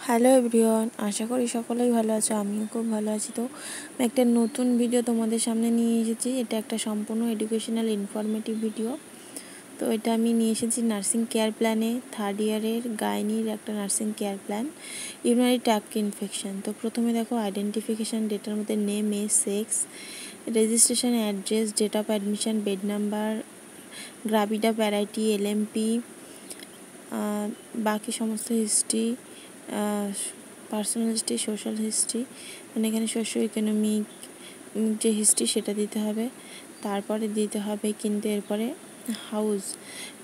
Hello everyone, আশা করি সকলেই ভালো আছো। আমিও খুব ভালো আছি। তো আমি একটা নতুন ভিডিও তোমাদের সামনে নিয়ে এসেছি। এটা একটা সম্পূর্ণ এডুকেশনাল ইনফরমেটিভ ভিডিও। তো এটা আমি নিয়ে এসেছি নার্সিং কেয়ার প্ল্যানে, থার্ড ইয়ারের গাইনির একটা nursing care plan, urinary tract infection. তো প্রথমে দেখো আইডেন্টিফিকেশান ডেটার মধ্যে name, age, sex, registration address, date of admission, bed number, gravida, parity, LMP, বাকি সমস্ত history, personal history, social history, মানে এখানে সোশ্യോ ইকোনমিক যে হিস্ট্রি সেটা দিতে হবে। তারপরে দিতে হবে কিন্তু এরপরে হাউস,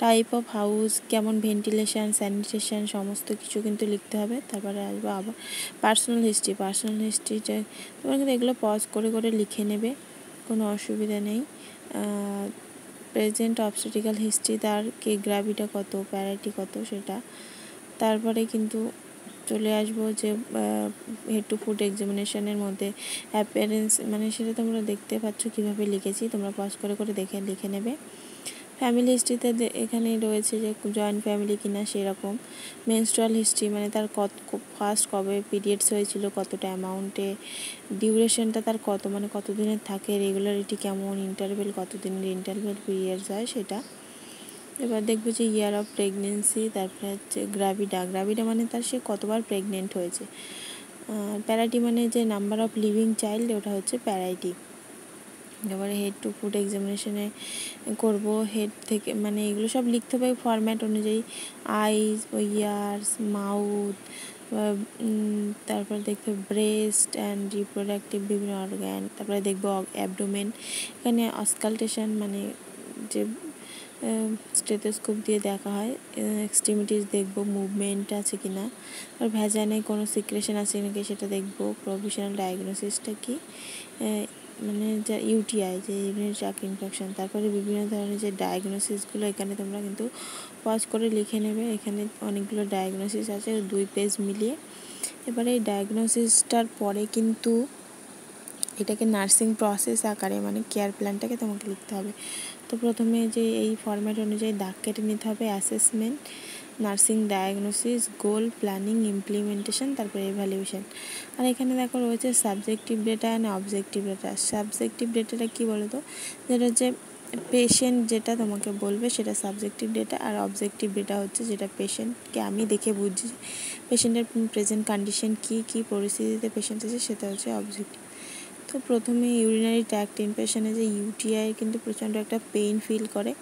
টাইপ অফ হাউস, কেমন ভেন্টিলেশন, স্যানিটেশন, সমস্ত কিছু কিন্তু লিখতে হবে। তারপরে আসবো আবার পার্সোনাল হিস্ট্রিটা তোমরা কিন্তু এগুলো পজ করে করে লিখে নেবে, কোনো অসুবিধা নেই। প্রেজেন্ট অবস্টেট্রিক্যাল হিস্ট্রি, তার কে গ্রাভিটা কত, প্যারাইটি কত সেটা। তারপরে কিন্তু চলে আসবো যে হেড টু ফুট এক্সামিনেশনের মধ্যে অ্যাপিয়ারেন্স, মানে সেটা তোমরা দেখতে পাচ্ছ কীভাবে লিখেছি, তোমরা পজ করে করে লিখে নেবে। ফ্যামিলি হিস্ট্রিতে এখানে রয়েছে যে জয়েন্ট ফ্যামিলি কিনা সেরকম। মেনস্ট্রুয়াল হিস্ট্রি, মানে তার ফার্স্ট কবে পিরিয়ডস হয়েছিল, কতটা অ্যামাউন্টে, ডিউরেশনটা তার কত, মানে কত দিনের থাকে, রেগুলারিটি কেমন, ইন্টারভেল কত দিনের ইন্টারভেল পিরিয়ডস হয় সেটা। এবার দেখবো যে ইয়ার অফ প্রেগনেন্সি, তারপরে হচ্ছে গ্রাভিডা মানে তার সে কতবার প্রেগনেন্ট হয়েছে। প্যারাইটি মানে যে নাম্বার অফ লিভিং চাইল্ড, ওটা হচ্ছে প্যারাইটি। এবারে হেড টু ফুট এক্সামিনেশনে করব, হেড থেকে মানে এগুলো সব লিখতে হবে ফরম্যাট অনুযায়ী। আইস, ইয়ার্স, মাউথ, তারপরে দেখতে ব্রেস্ট অ্যান্ড রিপ্রোডাক্টিভ বিভিন্ন অর্গ্যান। তারপরে দেখবো অ্যাবডোমেন, এখানে অসকালটেশন মানে যে স্টেথোস্কোপ দিয়ে দেখা হয়, এক্সট্রিমিটিস দেখবো, মুভমেন্ট আছে কি না, আর ভ্যাজানে কোনো সিক্রেশন আছে নাকি সেটা দেখবো। প্রভিশনাল ডায়াগনোসিসটা কি, মানে যা ইউটিআই, যে ইউরিনারি ট্র্যাক্ট ইনফেকশন। তারপরে বিভিন্ন ধরনের যে ডায়াগনোসিসগুলো এখানে তোমরা কিন্তু পজ করে লিখে নেবে। এখানে অনেকগুলো ডায়াগনোসিস আছে 2 পেজ মিলিয়ে। এবারে এই ডায়াগনোসিসটার পরে কিন্তু এটাকে নার্সিং প্রসেস আকারে, মানে কেয়ার প্ল্যানটাকে তোমাকে লিখতে হবে। তো প্রথমে যে এই ফরম্যাট অনুযায়ী দাগ কেটে নিতে হবে, assessment, nursing diagnosis, goal, planning, implementation, তারপরে এভ্যালুয়েশন। আর এখানে দেখো রয়েছে subjective data and objective data. Subjective ডেটাটা কী বলো তো, যেটা হচ্ছে পেশেন্ট যেটা তোমাকে বলবে সেটা সাবজেক্টিভ ডেটা, আর অবজেক্টিভ ডেটা হচ্ছে যেটা পেশেন্টকে আমি দেখে বুঝছি পেশেন্টের প্রেজেন্ট কন্ডিশন কী পরিস্থিতিতে পেশেন্ট আছে, সেটা হচ্ছে অবজেক্টিভ। তো প্রথমে ইউরিনারি ট্র্যাক্ট ইনফেকশনে যে ইউটিআই কিন্তু প্রচণ্ড একটা পেইন ফিল করে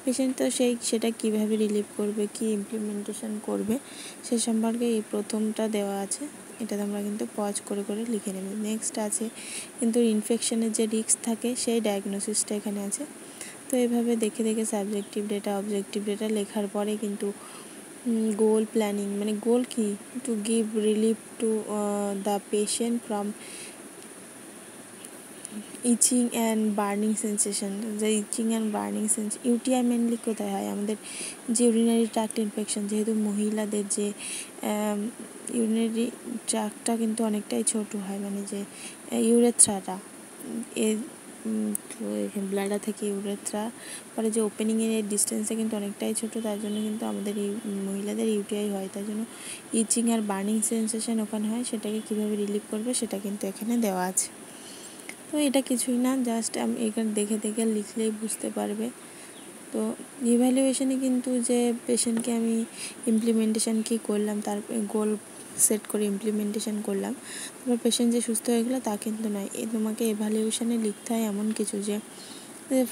পেশেন্ট, তো সেটা কীভাবে রিলিভ করবে, কী ইমপ্লিমেন্টেশন করবে সে সম্পর্কে এই প্রথমটা দেওয়া আছে। এটা তোমরা কিন্তু পজ করে করে লিখে নেবে। নেক্সট আছে কিন্তু ইনফেকশনের যে রিস্ক থাকে সেই ডায়াগনোসিসটা এখানে আছে। তো এভাবে দেখে দেখে সাবজেক্টিভ ডেটা, অবজেক্টিভ ডেটা লেখার পরে কিন্তু গোল, প্ল্যানিং, মানে গোল কি, to give relief to the patient from itching and burning sensation. যে itching and burning UTI mainly কোথায় হয়, আমাদের যে ইউরিনারি ট্র্যাক্ট ইনফেকশন, যেহেতু মহিলাদের যে ইউরিনারি ট্র্যাক্টটা কিন্তু অনেকটাই ছোট হয়, মানে যে ইউরেথ্রাটা এর ব্লাডার থেকে ইউরেথ্রা পরে যে ওপেনিংয়ের ডিস্টেন্সে কিন্তু অনেকটাই ছোট, তার জন্য কিন্তু আমাদের এই মহিলাদের ইউটিআই হয়। তার জন্য ইচিং আর বার্নিং সেন্সেশন ওখানে হয়, সেটাকে কীভাবে রিলিভ করবে সেটা কিন্তু এখানে দেওয়া আছে। তো এটা কিছুই না, জাস্ট আমি এখানে দেখে দেখে লিখলেই বুঝতে পারবে। তো ইভ্যালুয়েশনে কিন্তু যে পেশেন্টকে আমি ইমপ্লিমেন্টেশান কী করলাম, তার গোল সেট করে ইমপ্লিমেন্টেশান করলাম, তারপর পেশেন্ট যে সুস্থ হয়ে গেলো তা কিন্তু নয়। তোমাকে ইভ্যালুয়েশনে লিখতে হয় এমন কিছু যে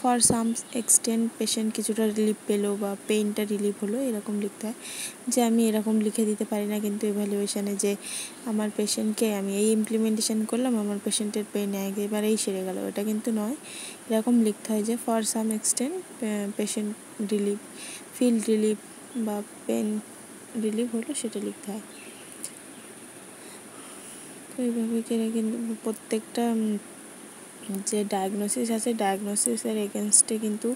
ফর সাম এক্সটেন্ট পেশেন্ট কিছুটা রিলিফ পেলো বা পেইনটা রিলিফ হলো, এরকম লিখতে হয়। যে আমি এরকম লিখে দিতে পারি না কিন্তু ইভ্যালুয়েশনে যে আমার পেশেন্টকে আমি এই ইমপ্লিমেন্টেশান করলাম, আমার পেশেন্টের পেইন একেবারেই সেরে গেলো, এটা কিন্তু নয়। এরকম লিখতে হয় যে for some extent patient relief, feel relief বা পেন রিলিফ হলো, সেটা লিখতে হয়। তো এইভাবে করে কিন্তু প্রত্যেকটা যে ডায়াগনোসিস আছে ডায়াগনোসিসের এগেনস্টে কিন্তু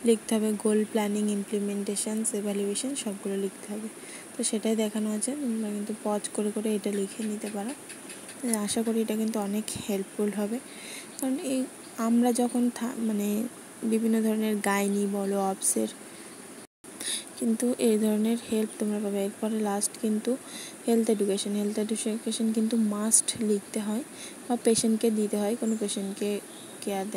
লিখতে হবে গোল, প্ল্যানিং, ইমপ্লিমেন্টেশানস, এভ্যালুয়েশন সবগুলো লিখতে হবে। তো সেটাই দেখানো আছে, তোমরা কিন্তু পজ করে করে এটা লিখে নিতে পারো। আশা করি এটা কিন্তু অনেক হেল্পফুল হবে, কারণ এই আমরা যখন মানে বিভিন্ন ধরনের গাইনি বলো, অবসের কিন্তু এই ধরনের হেল্প তোমরা পাবে। এরপরে লাস্ট কিন্তু হেলথ এডুকেশন কিন্তু মাস্ট লিখতে হয় বা পেশেন্টকে দিতে হয়, কোনো পেশেন্টকে কেয়ার